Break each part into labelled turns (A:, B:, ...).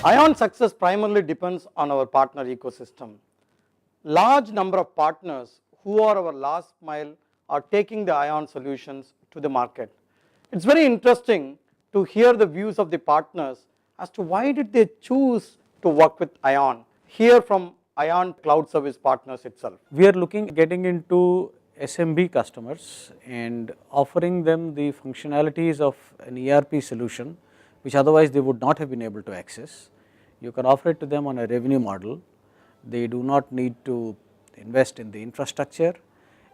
A: ION success primarily depends on our partner ecosystem. Large number of partners who are our last mile are taking the ION solutions to the market. It's very interesting to hear the views of the partners as to why did they choose to work with ION. Hear from ION Cloud Service Partners itself.
B: We are looking getting into SMB customers and offering them the functionalities of an ERP solution which otherwise they would not have been able to access. You can offer it to them on a revenue model. They do not need to invest in the infrastructure,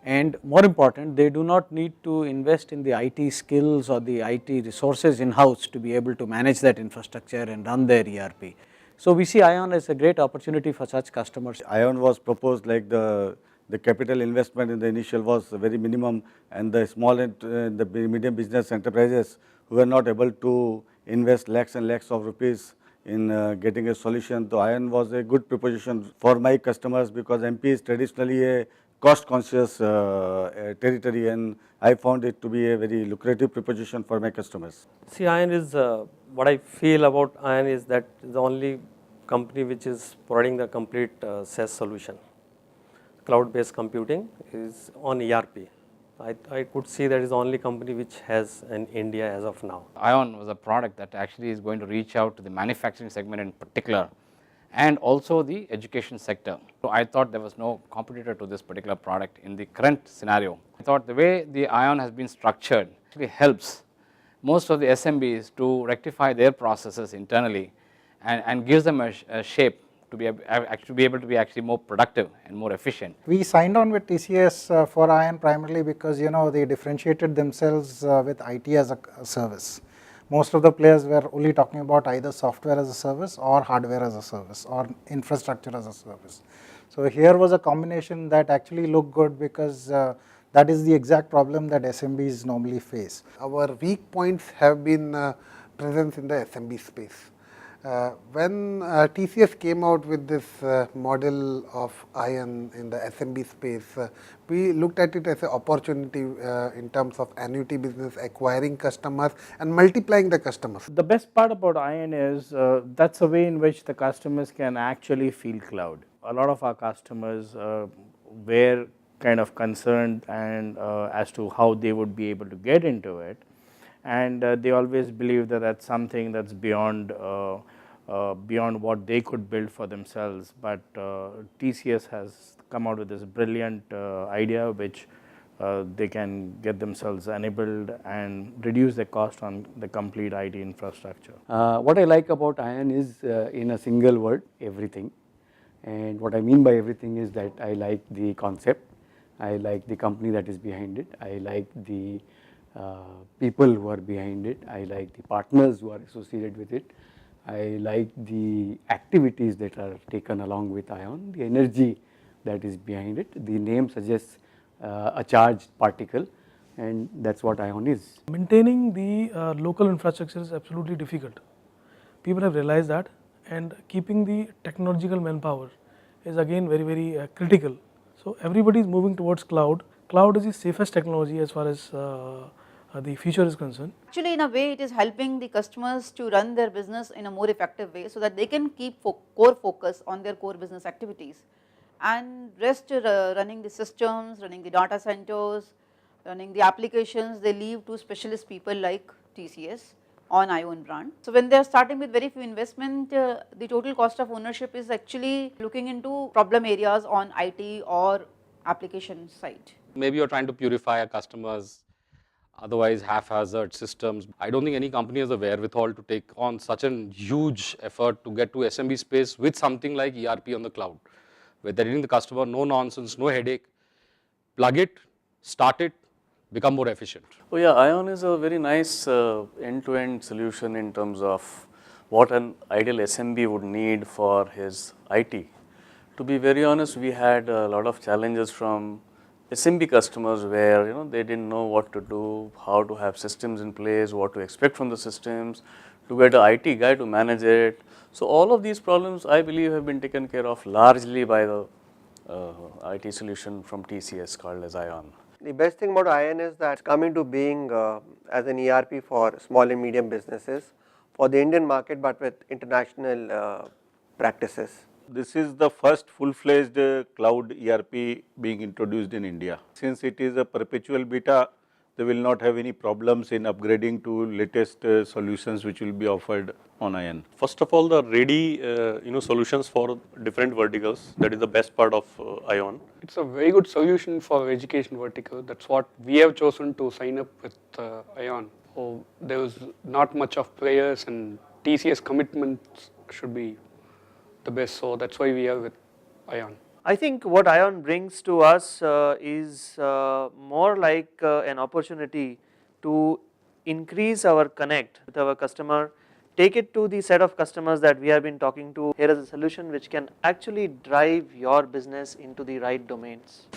B: and more important, they do not need to invest in the IT skills or the IT resources in-house to be able to manage that infrastructure and run their ERP. So we see ION as a great opportunity for such customers.
C: ION was proposed like the capital investment in the initial was very minimum, and the small and the medium business enterprises who were not able to invest lakhs and lakhs of rupees in getting a solution. So ION was a good proposition for my customers because MP is traditionally a cost conscious territory, and I found it to be a very lucrative proposition for my customers.
D: See, ION is what I feel about ION is that the only company which is providing the complete SaaS solution. Cloud-based computing is on ERP. I could see that is the only company which has in India as of now.
E: ION was a product that actually is going to reach out to the manufacturing segment in particular and also the education sector. So I thought there was no competitor to this particular product in the current scenario. I thought the way the ION has been structured actually helps most of the SMBs to rectify their processes internally and gives them a shape to be able to be actually more productive and more efficient.
F: We signed on with TCS for ION primarily because they differentiated themselves with IT as a service. Most of the players were only talking about either software as a service or hardware as a service or infrastructure as a service. So here was a combination that actually looked good because that is the exact problem that SMBs normally face.
G: Our weak points have been presence in the SMB space. When TCS came out with this model of ION in the SMB space, we looked at it as an opportunity in terms of annuity business, acquiring customers and multiplying the customers.
H: The best part about ION is that's a way in which the customers can actually feel cloud. A lot of our customers were kind of concerned and as to how they would be able to get into it, and they always believe that that's something that's beyond what they could build for themselves. But TCS has come out with this brilliant idea which they can get themselves enabled and reduce the cost on the complete IT infrastructure.
B: What I like about ION is in a single word, everything. And what I mean by everything is that I like the concept, I like the company that is behind it, I like the people who are behind it, I like the partners who are associated with it, I like the activities that are taken along with ION, the energy that is behind it. The name suggests a charged particle, and that's what ION is.
I: Maintaining the local infrastructure is absolutely difficult. People have realized that, and keeping the technological manpower is again very critical. So everybody is moving towards cloud. Cloud is the safest technology as far as the future is concerned.
J: Actually, in a way, it is helping the customers to run their business in a more effective way so that they can keep core focus on their core business activities and rest running the systems, running the data centers, running the applications, they leave to specialist people like TCS on ION brand. So when they are starting with very few investment, the total cost of ownership is actually looking into problem areas on IT or application side.
K: Maybe you're trying to purify a customer's otherwise haphazard systems. I don't think any company has the wherewithal to take on such a huge effort to get to SMB space with something like ERP on the cloud, where they're giving the customer no nonsense, no headache, plug it, start it, become more efficient.
L: Oh yeah, ION is a very nice end-to-end solution in terms of what an ideal SMB would need for his IT. To be very honest, we had a lot of challenges from SMB customers where they didn't know what to do, how to have systems in place, what to expect from the systems, to get an IT guy to manage it. So all of these problems I believe have been taken care of largely by the IT solution from TCS called as ION.
M: The best thing about ION is that it's coming to being as an ERP for small and medium businesses for the Indian market, but with international practices.
N: This is the first full-fledged cloud ERP being introduced in India. Since it is a perpetual beta, they will not have any problems in upgrading to latest solutions which will be offered on ION.
O: First of all, the ready solutions for different verticals, that is the best part of ION.
P: It's a very good solution for education vertical. That's what we have chosen to sign up with ION. So there was not much of players, and TCS commitments should be the best. So that's why we are with ION.
Q: I think what ION brings to us is more like an opportunity to increase our connect with our customer, take it to the set of customers that we have been talking to. Here is a solution which can actually drive your business into the right domains.